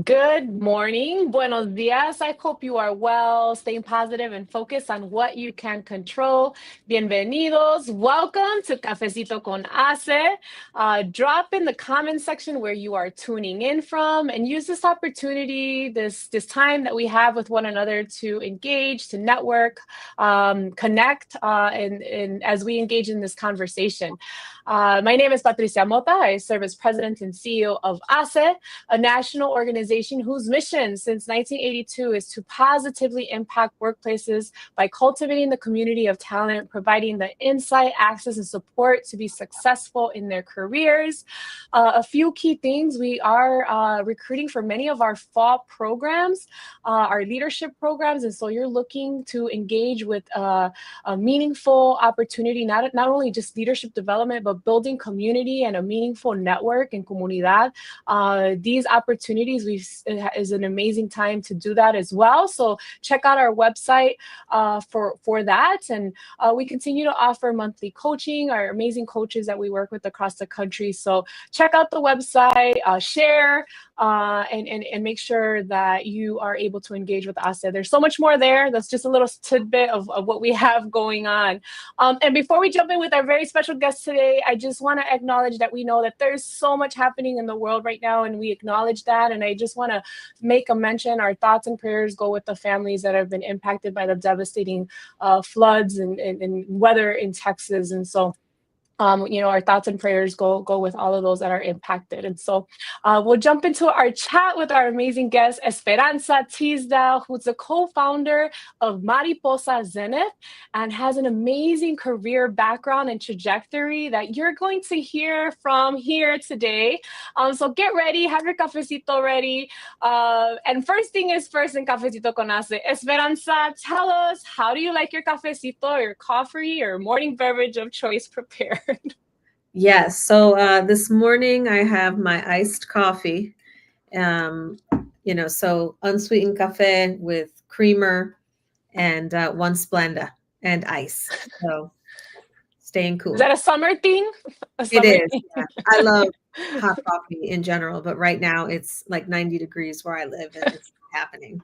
Good morning. Buenos dias. I hope you are well, staying positive and focused on what you can control. Bienvenidos. Welcome to Cafecito con Ace. Drop in the comment section where you are tuning in from and use this opportunity, this time that we have with one another to engage, to network, connect, and as we engage in this conversation. My name is Patricia Mota. I serve as president and CEO of ACE, a national organization whose mission since 1982 is to positively impact workplaces by cultivating the community of talent, providing the insight, access, and support to be successful in their careers. A few key things: we are recruiting for many of our fall programs, our leadership programs, and so you're looking to engage with a meaningful opportunity, not only just leadership development, but building community and a meaningful network and comunidad. These opportunities is an amazing time to do that as well. So check out our website for that. And we continue to offer monthly coaching, our amazing coaches that we work with across the country. So check out the website, share, and make sure that you are able to engage with us. There's so much more there. That's just a little tidbit of what we have going on. And before we jump in with our very special guest today, I just want to acknowledge that we know that there's so much happening in the world right now, and we acknowledge that. And I just want to make a mention: our thoughts and prayers go with the families that have been impacted by the devastating floods and weather in Texas. And so our thoughts and prayers go with all of those that are impacted. And so we'll jump into our chat with our amazing guest, Esperanza Teasdale, who's the co-founder of Mariposa Zenith and has an amazing career background and trajectory that you're going to hear from here today. So get ready, have your cafecito ready. And first thing is first in Cafecito con Ace. Esperanza, tell us, how do you like your cafecito, your coffee, or morning beverage of choice prepared? Yes. So this morning I have my iced coffee, so unsweetened cafe with creamer and one Splenda and ice. So staying cool. Is that a summer thing? It is. Yeah. I love hot coffee in general, but right now it's like 90 degrees where I live and it's happening.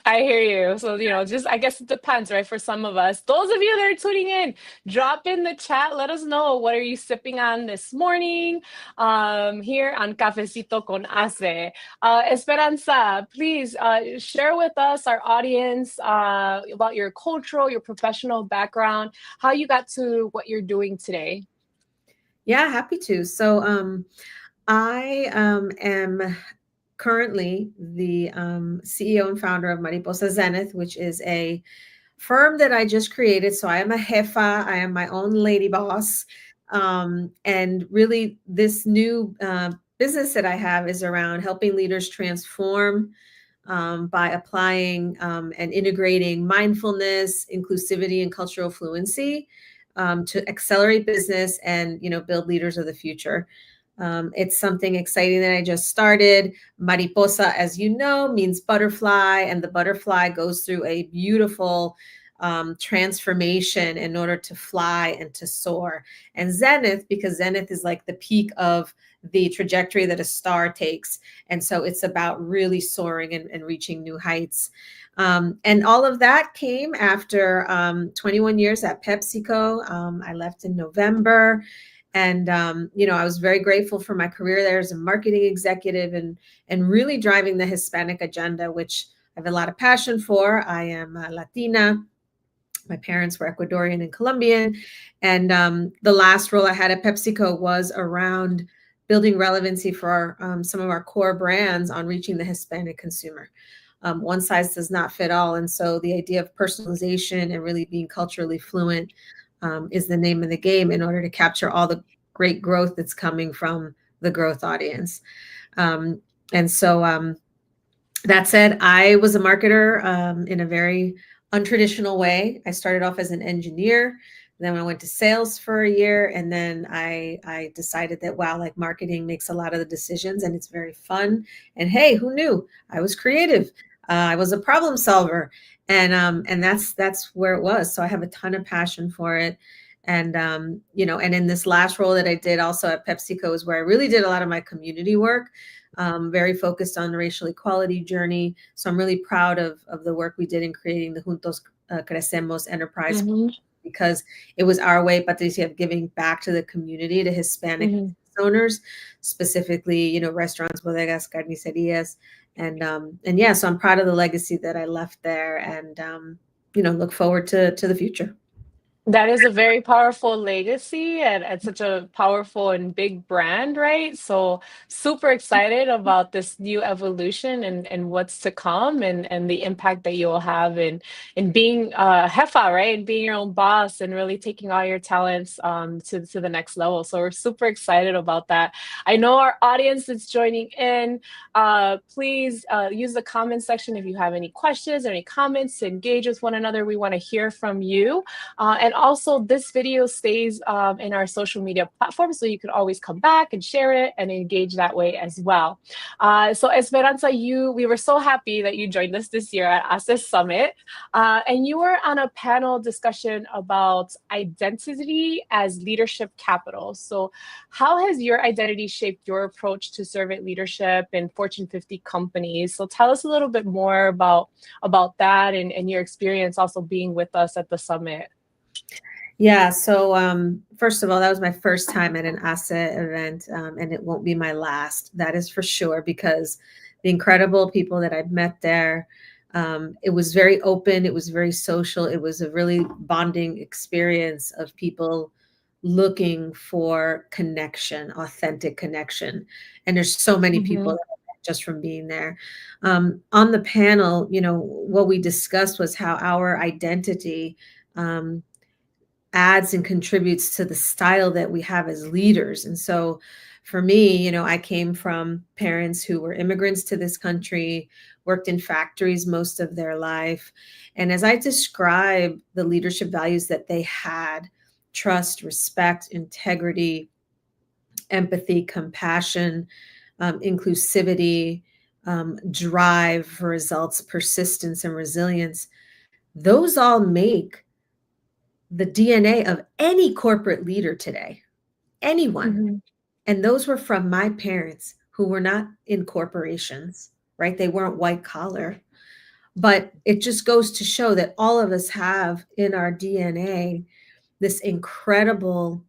I hear you. So, just, I guess it depends, right? For some of us, those of you that are tuning in, drop in the chat. Let us know, what are you sipping on this morning here on Cafecito con Ace. Esperanza, please share with us, our audience, about your cultural, your professional background, how you got to what you're doing today. Yeah, happy to. So I am currently the CEO and founder of Mariposa Zenith, which is a firm that I just created. So I am a jefa, I am my own lady boss. And really, this new business that I have is around helping leaders transform by applying and integrating mindfulness, inclusivity, and cultural fluency to accelerate business and build leaders of the future. It's something exciting that I just started. Mariposa, as you know, means butterfly, and the butterfly goes through a beautiful transformation in order to fly and to soar. And zenith, because zenith is like the peak of the trajectory that a star takes. And so it's about really soaring and reaching new heights. And all of that came after 21 years at PepsiCo. I left in November. And, I was very grateful for my career there as a marketing executive and really driving the Hispanic agenda, which I have a lot of passion for. I am Latina. My parents were Ecuadorian and Colombian. And the last role I had at PepsiCo was around building relevancy for some of our core brands on reaching the Hispanic consumer. One size does not fit all. And so the idea of personalization and really being culturally fluent is the name of the game in order to capture all the great growth that's coming from the growth audience. And so that said, I was a marketer in a very untraditional way. I started off as an engineer. Then I went to sales for a year. And then I decided that, wow, like marketing makes a lot of the decisions and it's very fun. And hey, who knew? I was creative. I was a problem solver. And that's where it was. So I have a ton of passion for it. And, and in this last role that I did also at PepsiCo is where I really did a lot of my community work, very focused on the racial equality journey. So I'm really proud of the work we did in creating the Juntos Crecemos enterprise, Mm-hmm. because it was our way, Patricia, of giving back to the community, to Hispanic owners, specifically, restaurants, bodegas, carnicerias. And yeah, so I'm proud of the legacy that I left there, and, look forward to the future. That is a very powerful legacy, and such a powerful and big brand, right? So super excited about this new evolution and what's to come, and the impact that you'll have in being jefa, right? And being your own boss and really taking all your talents to the next level. So we're super excited about that. I know our audience is joining in. Please use the comment section if you have any questions or any comments to engage with one another. We want to hear from you. And also, this video stays in our social media platforms, so you can always come back and share it and engage that way as well. So Esperanza, we were so happy that you joined us this year at HACE Summit, and you were on a panel discussion about identity as leadership capital. So how has your identity shaped your approach to servant leadership in Fortune 50 companies? So tell us a little bit more about that and your experience also being with us at the summit. Yeah. So first of all, that was my first time at an HACE event, and it won't be my last. That is for sure, because the incredible people that I've met there, it was very open. It was very social. It was a really bonding experience of people looking for connection, authentic connection. And there's so many people that I met just from being there. On the panel, what we discussed was how our identity adds and contributes to the style that we have as leaders. And so for me, I came from parents who were immigrants to this country, worked in factories most of their life. And as I describe the leadership values that they had, trust, respect, integrity, empathy, compassion, inclusivity, drive for results, persistence, and resilience, those all make the DNA of any corporate leader today, anyone. And those were from my parents, who were not in corporations, right? They weren't white collar. But it just goes to show that all of us have in our DNA this incredible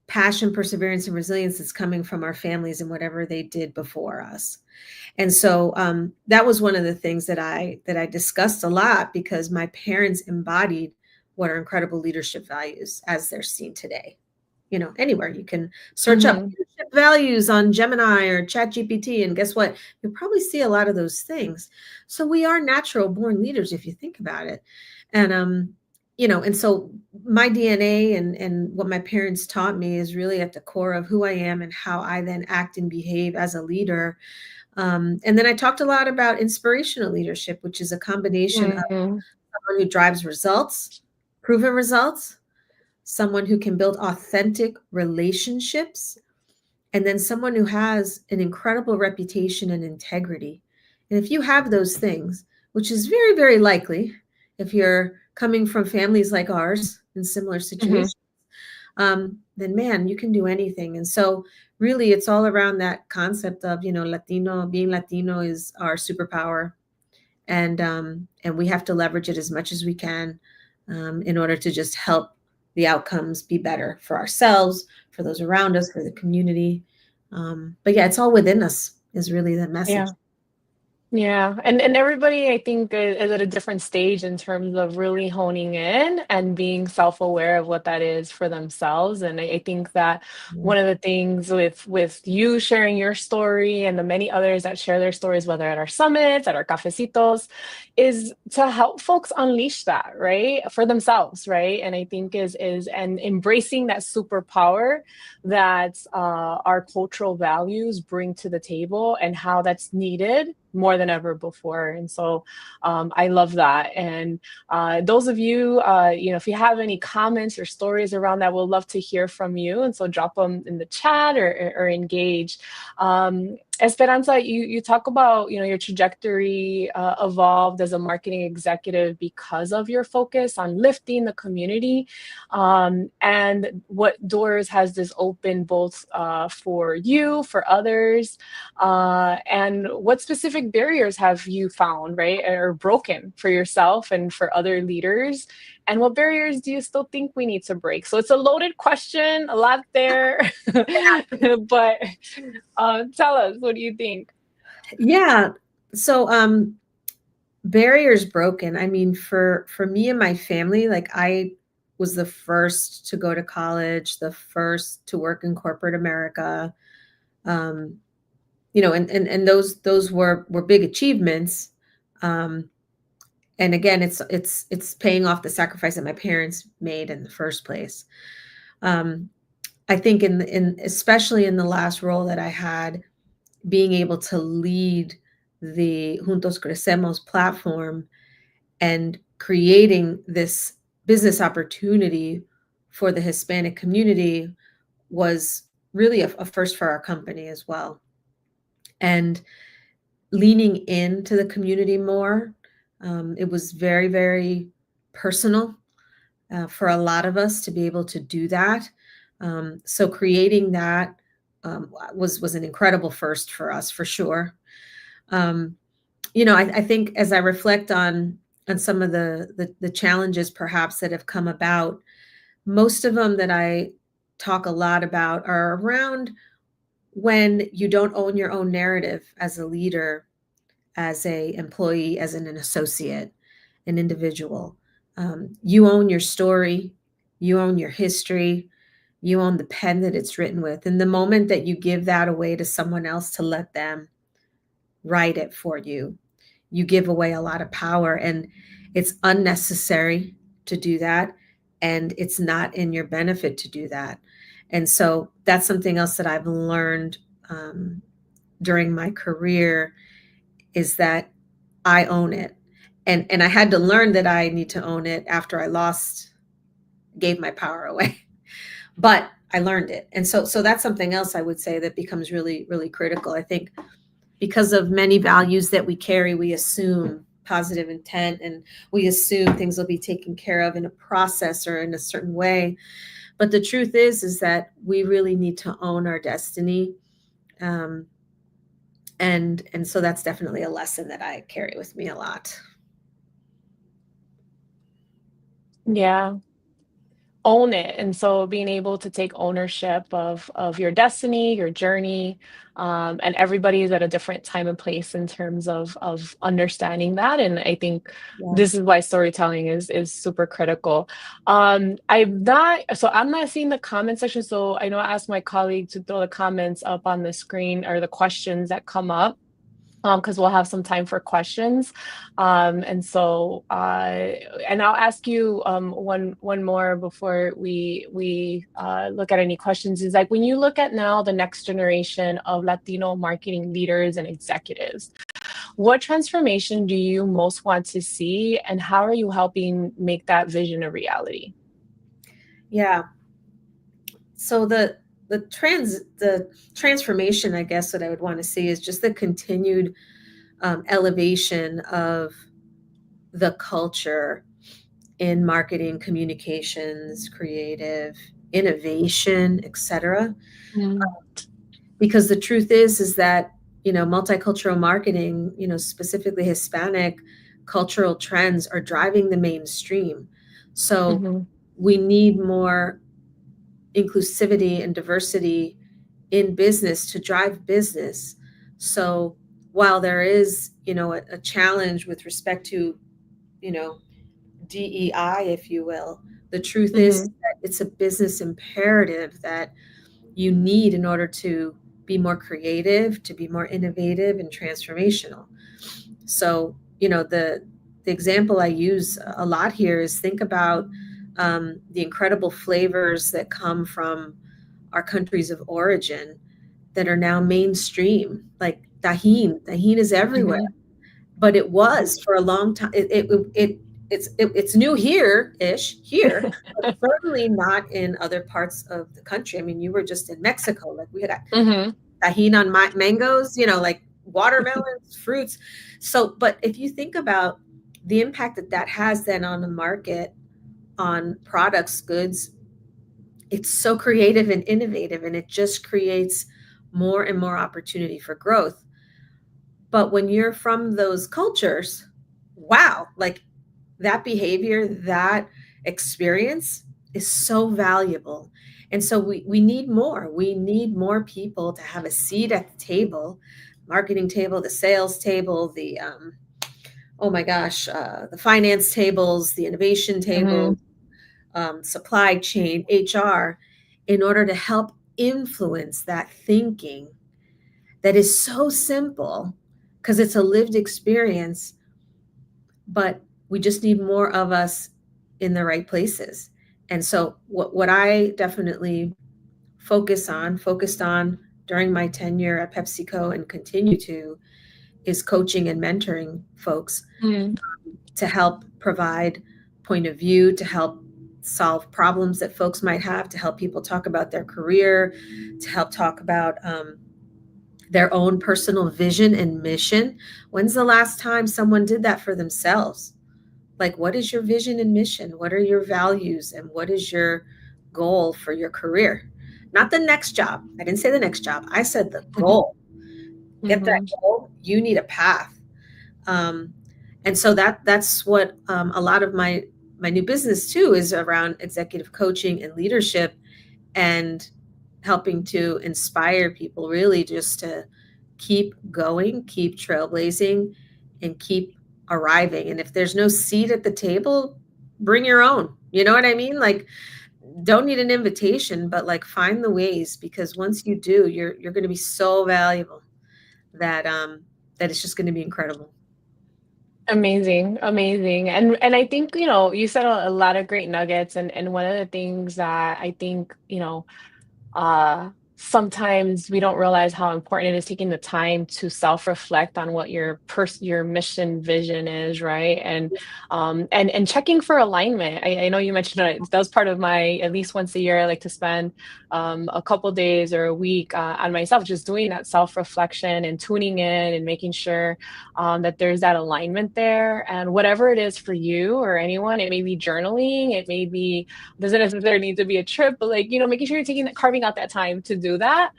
passion, perseverance, and resilience that's coming from our families and whatever they did before us. And so that was one of the things that I discussed a lot, because my parents embodied what are incredible leadership values as they're seen today. Anywhere you can search up leadership values on Gemini or ChatGPT, and guess what? You'll probably see a lot of those things. So we are natural born leaders, if you think about it. And and so my DNA and what my parents taught me is really at the core of who I am and how I then act and behave as a leader. And then I talked a lot about inspirational leadership, which is a combination of someone who drives results, proven results, someone who can build authentic relationships, and then someone who has an incredible reputation and integrity. And if you have those things, which is very, very likely if you're coming from families like ours in similar situations, then man, you can do anything. And so really it's all around that concept of, being Latino is our superpower. And we have to leverage it as much as we can in order to just help the outcomes be better for ourselves, for those around us, for the community. But yeah, it's all within us is really the message. Yeah. And everybody, I think, is at a different stage in terms of really honing in and being self-aware of what that is for themselves. And I think that one of the things with you sharing your story and the many others that share their stories, whether at our summits, at our cafecitos, is to help folks unleash that, right, for themselves, right? And I think is and embracing that superpower that our cultural values bring to the table and how that's needed more than ever before. And so I love that. And those of you, if you have any comments or stories around that, we'll love to hear from you. And so drop them in the chat or engage. Esperanza, you talk about, you know, your trajectory evolved as a marketing executive because of your focus on lifting the community. And what doors has this opened both for you, for others, and what specific barriers have you found, right, or broken for yourself and for other leaders? And what barriers do you still think we need to break? So it's a loaded question, a lot there, but tell us, what do you think? Yeah. So barriers broken. I mean, for me and my family, like I was the first to go to college, the first to work in corporate America. Um, you know, and those were big achievements. Um, and again, it's paying off the sacrifice that my parents made in the first place. Um, I think in especially in the last role that I had, being able to lead the Juntos Crecemos platform and creating this business opportunity for the Hispanic community was really a first for our company as well. And leaning into the community more, it was very, very personal for a lot of us to be able to do that. So creating that was an incredible first for us, for sure. Um, you know, I think as I reflect on some of the challenges perhaps that have come about, most of them that I talk a lot about are around when you don't own your own narrative as a leader, as a employee, as an associate, an individual. You own your story, you own your history, you own the pen that it's written with. And the moment that you give that away to someone else to let them write it for you, you give away a lot of power, and it's unnecessary to do that, and it's not in your benefit to do that. And so that's something else that I've learned during my career, is that I own it. And I had to learn that I need to own it after I gave my power away. But I learned it. And so that's something else I would say that becomes really, really critical. I think because of many values that we carry, we assume positive intent, and we assume things will be taken care of in a process or in a certain way. But the truth is that we really need to own our destiny. And so that's definitely a lesson that I carry with me a lot. Yeah, own it. And so being able to take ownership of your destiny, your journey, and everybody is at a different time and place in terms of understanding that. And I think Yeah. this is why storytelling is super critical. I'm not seeing the comment section. So I know I asked my colleague to throw the comments up on the screen, or the questions that come up, because we'll have some time for questions. And so, and I'll ask you one more before we look at any questions. Is like, when you look at now the next generation of Latino marketing leaders and executives, what transformation do you most want to see, and how are you helping make that vision a reality? Yeah. So the transformation, I guess, that I would want to see is just the continued elevation of the culture in marketing, communications, creative, innovation, etc. Mm. Because the truth is that, you know, multicultural marketing, you know, specifically Hispanic cultural trends are driving the mainstream. So Mm-hmm. we need more inclusivity and diversity in business to drive business. So while there is, you know, a challenge with respect to, you know, DEI, if you will, the truth is Mm-hmm. that it's a business imperative that you need in order to be more creative, to be more innovative and transformational. So, you know, the example I use a lot here is, think about the incredible flavors that come from our countries of origin that are now mainstream, like tahine. Tahine is everywhere, Mm-hmm. but it was for a long time. It's new here-ish here, but certainly not in other parts of the country. I mean, you were just in Mexico, like we had Mm-hmm. tahini on mangoes, like watermelons, fruits. So, but if you think about the impact that that has then on the market, on products, goods, it's so creative and innovative, and it just creates more and more opportunity for growth. But when you're from those cultures, wow, like that behavior, that experience is so valuable. And so we need more. We need more people to have a seat at the table, marketing table, the sales table, the oh my gosh, the finance tables, the innovation Mm-hmm. tables, supply chain, HR, in order to help influence that thinking that is so simple because it's a lived experience, but we just need more of us in the right places. And so what I definitely focused on during my tenure at PepsiCo and continue to, is coaching and mentoring folks Mm-hmm. to help provide point of view, to help solve problems that folks might have, to help people talk about their career, to help talk about their own personal vision and mission. When's the last time someone did that for themselves? Like, what is your vision and mission? What are your values? And what is your goal for your career? Not the next job. I didn't say the next job. I said the goal. Get that Mm-hmm. goal. You need a path. Um, and so that's what a lot of my new business too is around executive coaching and leadership, and helping to inspire people really just to keep going, keep trailblazing, and keep arriving. And if there's no seat at the table, bring your own. You know what I mean? Like, don't need an invitation, but like find the ways, because once you do, you're going to be so valuable that that it's just going to be incredible. Amazing, amazing. And I think, you said a lot of great nuggets, and one of the things that I think, sometimes we don't realize how important it is taking the time to self-reflect on what your mission vision is, right? And checking for alignment. I know you mentioned that was part of my, at least once a year, I like to spend a couple days or a week on myself, just doing that self-reflection and tuning in and making sure that there's that alignment there. And whatever it is for you or anyone, it may be journaling, it may be, doesn't necessarily need to be a trip, but like, making sure you're carving out that time to do that,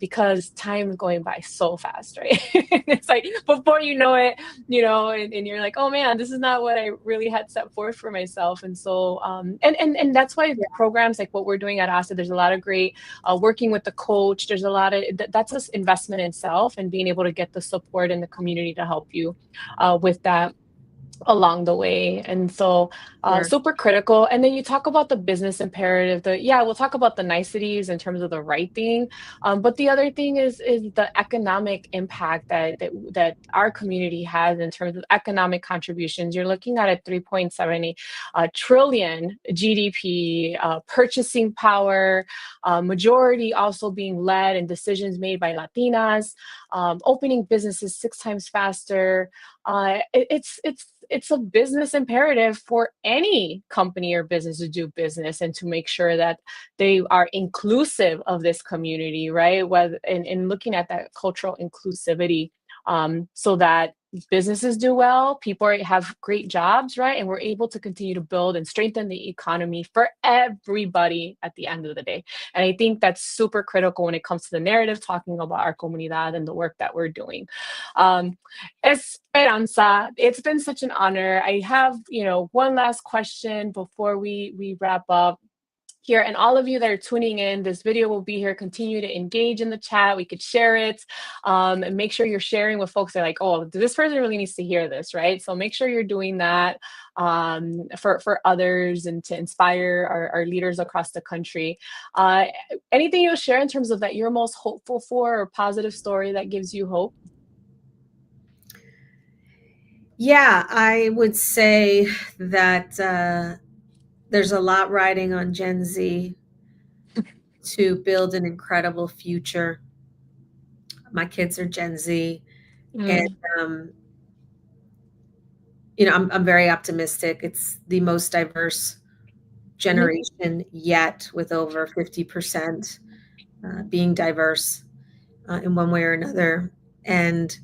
because time is going by so fast, right? It's like before you know it, and you're like, oh man, this is not what I really had set forth for myself. And so, and that's why Yeah, programs like what we're doing at ASA, there's a lot of great working with the coach. There's a lot of that's an investment in self and being able to get the support in the community to help you with that along the way. And so sure. super critical. And then you talk about the business imperative, we'll talk about the niceties in terms of the right thing, but the other thing is the economic impact that our community has in terms of economic contributions. You're looking at a 3.70 trillion GDP, purchasing power, majority also being led and decisions made by Latinas, opening businesses 6 times faster. It's a business imperative for any company or business to do business and to make sure that they are inclusive of this community, right? Whether in looking at that cultural inclusivity, so that businesses do well, people have great jobs, right? And we're able to continue to build and strengthen the economy for everybody at the end of the day. And I think that's super critical when it comes to the narrative, talking about our comunidad and the work that we're doing. Um, Esperanza, it's been such an honor. I have, one last question before we wrap up here. And all of you that are tuning in, this video will be here. Continue to engage in the chat. We could share it, and make sure you're sharing with folks that are like, oh, this person really needs to hear this, right? So make sure you're doing that for others and to inspire our leaders across the country. Anything you'll share in terms of that you're most hopeful for, or positive story that gives you hope? Yeah, I would say that there's a lot riding on Gen Z to build an incredible future. My kids are Gen Z, and Mm, um, I'm very optimistic. It's the most diverse mhm, generation yet, with over 50% being diverse. in one way or another. And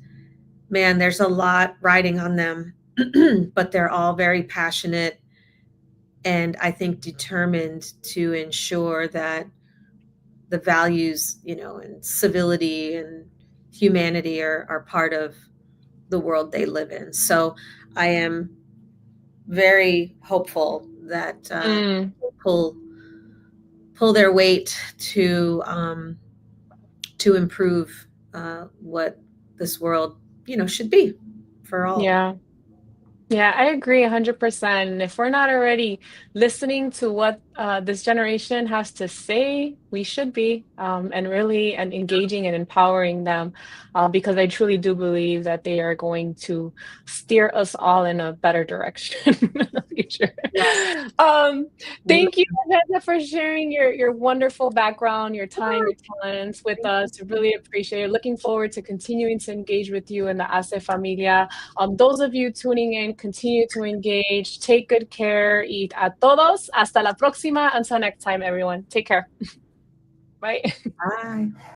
man, there's a lot riding on them, but they're all very passionate and I think determined to ensure that the values, and civility and humanity are part of the world they live in. So I am very hopeful that pull pull their weight to improve what this world should be for all. Yeah. Yeah, I agree 100%. If we're not already listening to what this generation has to say, we should be, and really and engaging and empowering them, because I truly do believe that they are going to steer us all in a better direction in the future. Yes. Um, Amen. Thank you, Vanessa, for sharing your wonderful background, your time, your talents with us. Really appreciate it. Looking forward to continuing to engage with you in the ACE Familia. Those of you tuning in, continue to engage. Take good care. Y a todos, hasta la próxima. Until next time, everyone. Take care. Bye. Bye.